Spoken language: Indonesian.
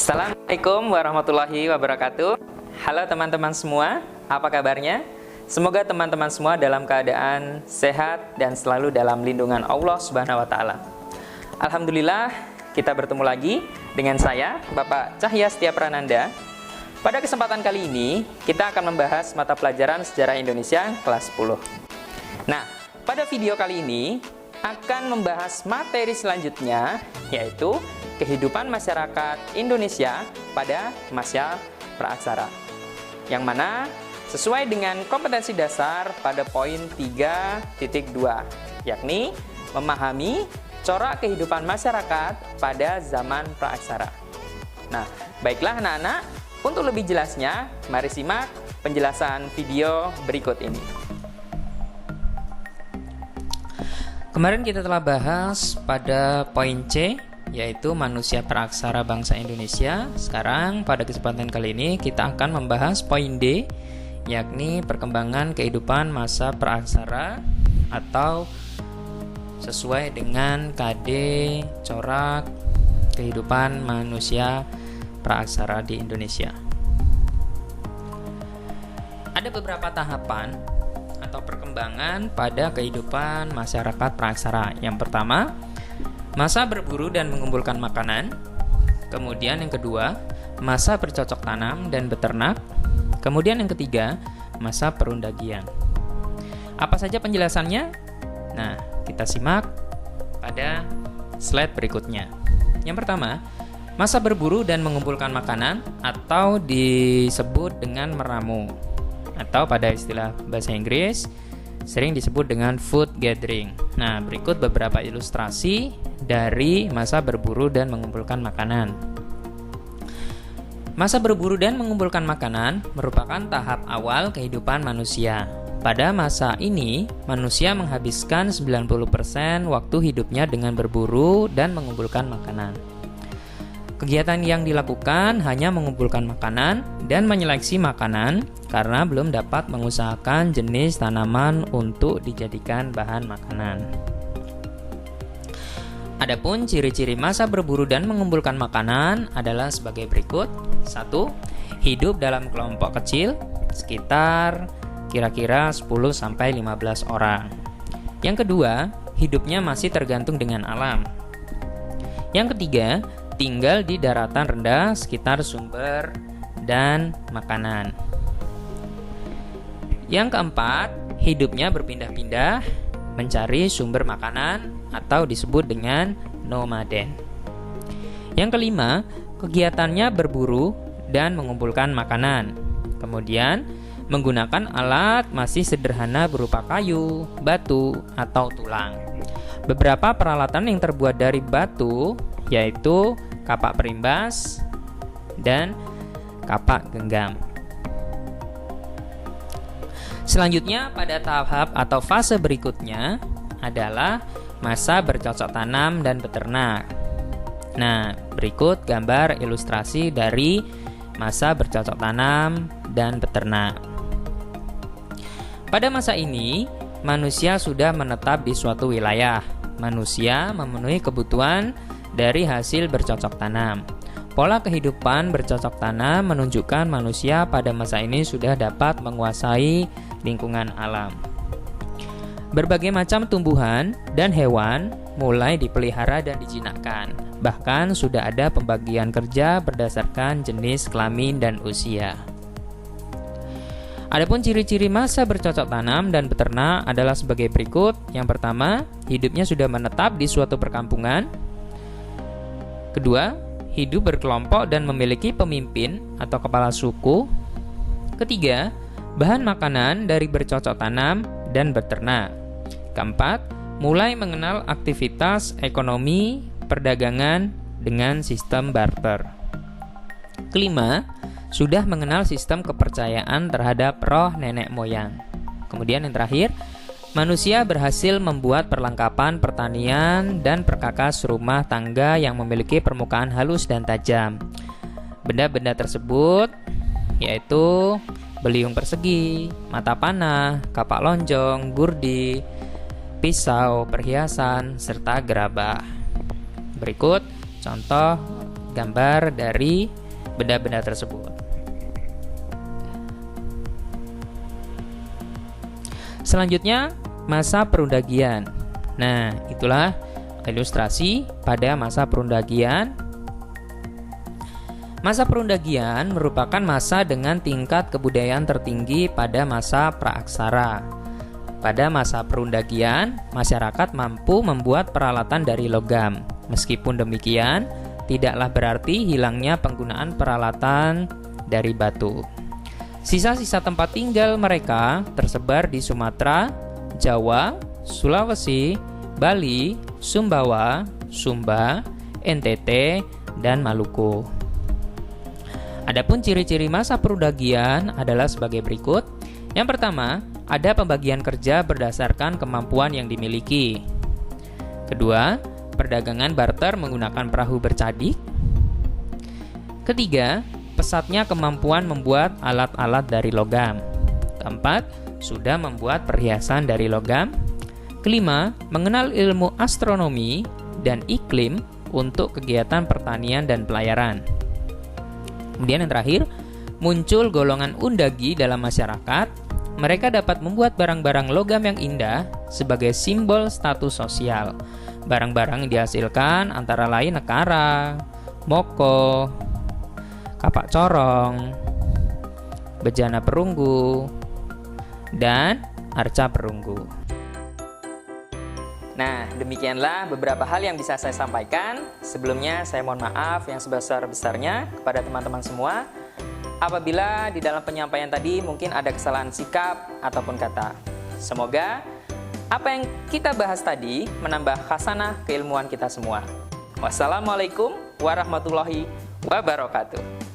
Assalamualaikum warahmatullahi wabarakatuh. Halo teman-teman semua, apa kabarnya? Semoga teman-teman semua dalam keadaan sehat dan selalu dalam lindungan Allah Subhanahu wa taala. Alhamdulillah, kita bertemu lagi dengan saya, Bapak Cahya Setia Prananda. Pada kesempatan kali ini, kita akan membahas mata pelajaran Sejarah Indonesia kelas 10. Nah, pada video kali ini akan membahas materi selanjutnya, yaitu kehidupan masyarakat Indonesia pada masa praaksara, yang mana sesuai dengan kompetensi dasar pada poin 3.2, yakni memahami corak kehidupan masyarakat pada zaman praaksara. Nah, baiklah anak-anak, untuk lebih jelasnya, mari simak penjelasan video berikut ini. Kemarin kita telah bahas pada poin C, yaitu manusia praaksara bangsa Indonesia. Sekarang pada kesempatan kali ini kita akan membahas poin D, yakni perkembangan kehidupan masa praaksara atau sesuai dengan KD corak kehidupan manusia praaksara di Indonesia. Ada beberapa tahapan atau perkembangan pada kehidupan masyarakat praaksara. Yang pertama, masa berburu dan mengumpulkan makanan. Kemudian yang kedua, masa bercocok tanam dan beternak. Kemudian yang ketiga, masa perundagian. Apa saja penjelasannya? Nah, kita simak pada slide berikutnya. Yang pertama, masa berburu dan mengumpulkan makanan atau disebut dengan meramu, atau pada istilah bahasa Inggris sering disebut dengan food gathering. Nah, berikut beberapa ilustrasi dari masa berburu dan mengumpulkan makanan. Masa berburu dan mengumpulkan makanan merupakan tahap awal kehidupan manusia. Pada masa ini, manusia menghabiskan 90% waktu hidupnya dengan berburu dan mengumpulkan makanan. Kegiatan yang dilakukan hanya mengumpulkan makanan dan menyeleksi makanan karena belum dapat mengusahakan jenis tanaman untuk dijadikan bahan makanan. Adapun ciri-ciri masa berburu dan mengumpulkan makanan adalah sebagai berikut. 1. Hidup dalam kelompok kecil sekitar kira-kira 10-15 orang. Yang kedua, hidupnya masih tergantung dengan alam. Yang ketiga, tinggal di daratan rendah sekitar sumber dan makanan. Yang keempat, hidupnya berpindah-pindah mencari sumber makanan atau disebut dengan nomaden. Yang kelima, kegiatannya berburu dan mengumpulkan makanan. Kemudian, menggunakan alat masih sederhana berupa kayu, batu, atau tulang. Beberapa peralatan yang terbuat dari batu yaitu kapak perimbas dan kapak genggam. Selanjutnya pada tahap atau fase berikutnya adalah masa bercocok tanam dan beternak. Nah, berikut gambar ilustrasi dari masa bercocok tanam dan beternak. Pada masa ini, manusia sudah menetap di suatu wilayah. Manusia memenuhi kebutuhan dari hasil bercocok tanam. Pola kehidupan bercocok tanam menunjukkan manusia pada masa ini sudah dapat menguasai lingkungan alam. Berbagai macam tumbuhan dan hewan mulai dipelihara dan dijinakkan. Bahkan sudah ada pembagian kerja berdasarkan jenis kelamin dan usia. Adapun ciri-ciri masa bercocok tanam dan beternak adalah sebagai berikut. Yang pertama, hidupnya sudah menetap di suatu perkampungan. Kedua, hidup berkelompok dan memiliki pemimpin atau kepala suku. Ketiga, bahan makanan dari bercocok tanam dan beternak. Keempat, mulai mengenal aktivitas ekonomi perdagangan dengan sistem barter. Kelima, sudah mengenal sistem kepercayaan terhadap roh nenek moyang. Kemudian yang terakhir, manusia berhasil membuat perlengkapan pertanian dan perkakas rumah tangga yang memiliki permukaan halus dan tajam. Benda-benda tersebut yaitu beliung persegi, mata panah, kapak lonjong, gurdi, pisau, perhiasan, serta gerabah. Berikut contoh gambar dari benda-benda tersebut. Selanjutnya, masa perundagian. Nah, itulah ilustrasi pada masa perundagian. Masa perundagian merupakan masa dengan tingkat kebudayaan tertinggi pada masa praaksara. Pada masa perundagian, masyarakat mampu membuat peralatan dari logam. Meskipun demikian, tidaklah berarti hilangnya penggunaan peralatan dari batu. Sisa-sisa tempat tinggal mereka tersebar di Sumatera, Jawa, Sulawesi, Bali, Sumbawa, Sumba, NTT, dan Maluku. Adapun ciri-ciri masa perundagian adalah sebagai berikut. Yang pertama, ada pembagian kerja berdasarkan kemampuan yang dimiliki. Kedua, perdagangan barter menggunakan perahu bercadik. Ketiga, pesatnya kemampuan membuat alat-alat dari logam. Keempat, sudah membuat perhiasan dari logam. Kelima, mengenal ilmu astronomi dan iklim untuk kegiatan pertanian dan pelayaran. Kemudian yang terakhir, muncul golongan undagi dalam masyarakat. Mereka dapat membuat barang-barang logam yang indah sebagai simbol status sosial. Barang-barang yang dihasilkan antara lain nekara, moko, kapak corong, bejana perunggu, dan arca perunggu. Nah, demikianlah beberapa hal yang bisa saya sampaikan. Sebelumnya, saya mohon maaf yang sebesar-besarnya kepada teman-teman semua. Apabila di dalam penyampaian tadi mungkin ada kesalahan sikap ataupun kata. Semoga apa yang kita bahas tadi menambah khasanah keilmuan kita semua. Wassalamualaikum warahmatullahi wabarakatuh.